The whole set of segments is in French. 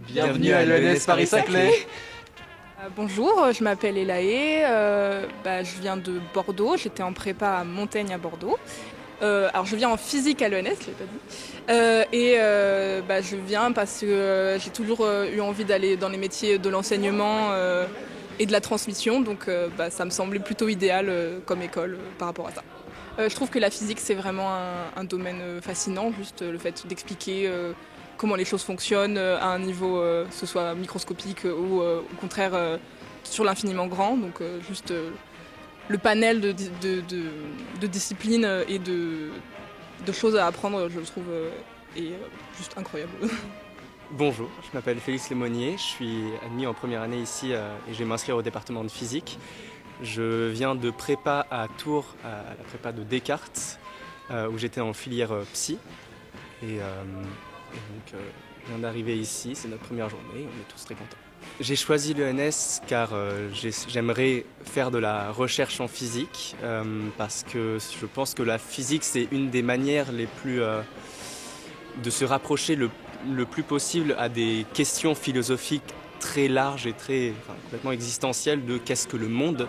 Bienvenue à l'ENS Paris-Saclay. Bonjour, je m'appelle Elaé, je viens de Bordeaux, j'étais en prépa à Montaigne à Bordeaux. Alors je viens en physique à l'ENS, je l'ai pas dit. Je viens parce que j'ai toujours eu envie d'aller dans les métiers de l'enseignement et de la transmission, donc ça me semblait plutôt idéal comme école par rapport à ça. Je trouve que la physique c'est vraiment un domaine fascinant, juste le fait d'expliquer comment les choses fonctionnent à un niveau, que ce soit microscopique ou au contraire sur l'infiniment grand. Donc le panel de disciplines et de choses à apprendre, je le trouve, est juste incroyable. Bonjour, je m'appelle Félix Lémonnier, je suis admis en première année ici et je vais m'inscrire au département de physique. Je viens de prépa à Tours, à la prépa de Descartes, où j'étais en filière psy. Je viens d'arriver ici, c'est notre première journée, on est tous très contents. J'ai choisi l'ENS car j'aimerais faire de la recherche en physique parce que je pense que la physique c'est une des manières les plus de se rapprocher le plus possible à des questions philosophiques très larges et complètement existentielles de qu'est-ce que le monde.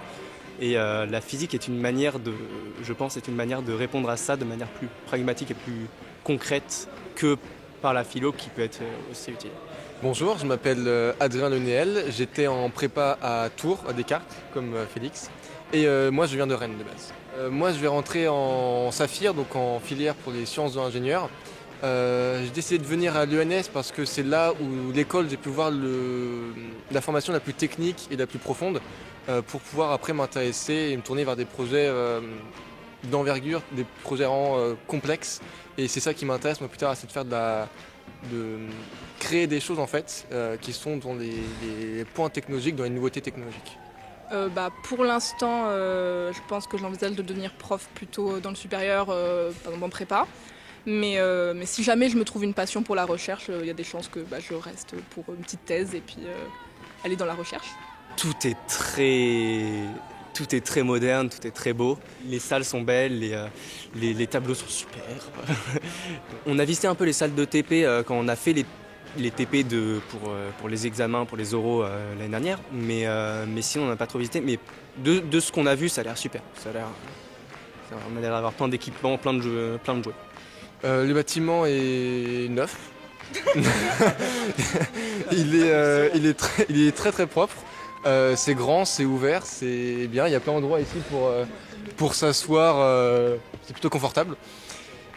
Et la physique est une manière de répondre à ça de manière plus pragmatique et plus concrète que par la philo qui peut être aussi utile. Bonjour, je m'appelle Adrien Lenéel, j'étais en prépa à Tours, à Descartes, comme Félix, et moi je viens de Rennes de base. Moi je vais rentrer en Saphir, donc en filière pour les sciences de l'ingénieur. J'ai décidé de venir à l'ENS parce que c'est là où l'école j'ai pu voir la formation la plus technique et la plus profonde pour pouvoir après m'intéresser et me tourner vers des projets d'envergure, des projets complexes. Et c'est ça qui m'intéresse moi plus tard, c'est de faire de créer des choses en fait qui sont dans les points technologiques, dans les nouveautés technologiques. Pour l'instant, je pense que j'envisage de devenir prof plutôt dans le supérieur, par exemple en prépa. Mais si jamais je me trouve une passion pour la recherche, il y a des chances que je reste pour une petite thèse et puis aller dans la recherche. Tout est très moderne, tout est très beau. Les salles sont belles, les tableaux sont super. On a visité un peu les salles de TP quand on a fait les TP pour les examens, pour les oraux l'année dernière. Mais sinon, on n'a pas trop visité. Mais de ce qu'on a vu, ça a l'air super. On a l'air d'avoir plein d'équipements, plein de jouets. Le bâtiment est neuf. il est très très propre. C'est grand, c'est ouvert, c'est bien. Il y a plein d'endroits ici pour s'asseoir. C'est plutôt confortable.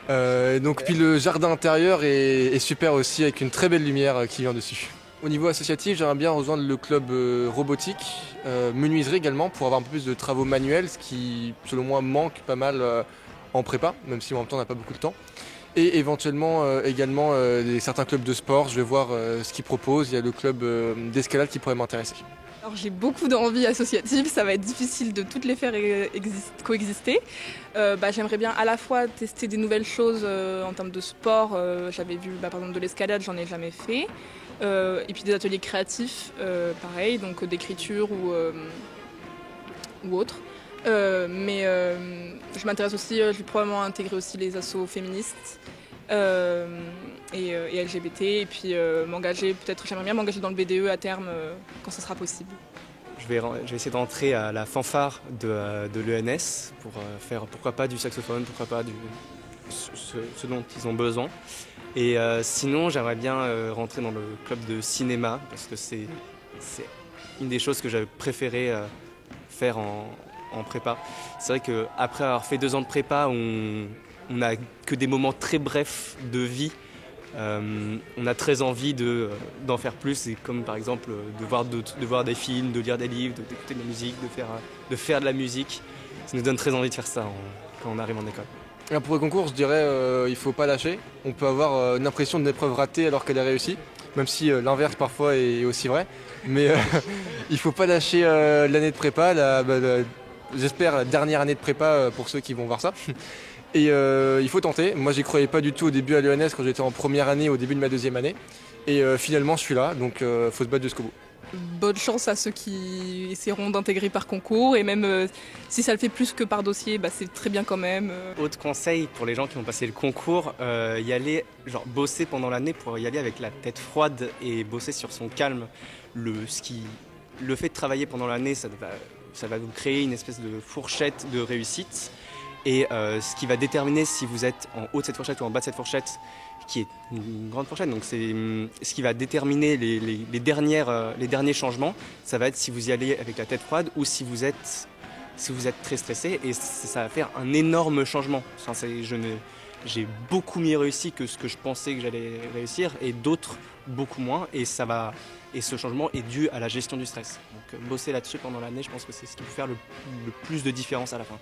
Puis le jardin intérieur est super aussi, avec une très belle lumière qui vient dessus. Au niveau associatif, j'aimerais bien rejoindre le club robotique, menuiserie également, pour avoir un peu plus de travaux manuels, ce qui, selon moi, manque pas mal en prépa, même si en même temps on n'a pas beaucoup de temps. Et éventuellement également certains clubs de sport, je vais voir ce qu'ils proposent. Il y a le club d'escalade qui pourrait m'intéresser. Alors j'ai beaucoup d'envies associatives, ça va être difficile de toutes les faire coexister. J'aimerais bien à la fois tester des nouvelles choses en termes de sport. J'avais vu par exemple de l'escalade, j'en ai jamais fait. Et puis des ateliers créatifs, pareil, donc d'écriture ou autre. Je m'intéresse aussi, je vais probablement intégrer aussi les assos féministes et LGBT, et puis j'aimerais bien m'engager dans le BDE à terme quand ce sera possible. Je vais essayer d'entrer à la fanfare de l'ENS pour faire pourquoi pas du saxophone, pourquoi pas ce dont ils ont besoin. Et sinon, j'aimerais bien rentrer dans le club de cinéma parce que c'est une des choses que j'avais préféré faire en prépa. C'est vrai qu'après avoir fait 2 ans de prépa, on n'a que des moments très brefs de vie. On a très envie d'en faire plus, et comme par exemple de voir des films, de lire des livres, d'écouter de la musique, de faire de la musique. Ça nous donne très envie de faire ça quand on arrive en école. Alors pour le concours, je dirais il ne faut pas lâcher. On peut avoir une impression d'une épreuve ratée alors qu'elle est réussie, même si l'inverse parfois est aussi vrai. Mais il ne faut pas lâcher l'année de prépa, j'espère la dernière année de prépa pour ceux qui vont voir ça. Et il faut tenter. Moi, j'y croyais pas du tout au début à l'ENS quand j'étais en première année, au début de ma 2e année. Et finalement, je suis là, donc faut se battre jusqu'au bout. Bonne chance à ceux qui essaieront d'intégrer par concours, et même si ça le fait plus que par dossier, c'est très bien quand même. Autre conseil pour les gens qui vont passer le concours, y aller, genre bosser pendant l'année pour y aller avec la tête froide et bosser sur son calme. Le fait de travailler pendant l'année, ça va vous créer une espèce de fourchette de réussite. Et ce qui va déterminer si vous êtes en haut de cette fourchette ou en bas de cette fourchette, qui est une grande fourchette, donc c'est ce qui va déterminer les derniers changements, ça va être si vous y allez avec la tête froide ou si vous êtes très stressé, et ça va faire un énorme changement. Enfin, j'ai beaucoup mieux réussi que ce que je pensais que j'allais réussir, et d'autres beaucoup moins, et ce changement est dû à la gestion du stress. Donc bosser là-dessus pendant l'année, je pense que c'est ce qui peut faire le plus de différence à la fin.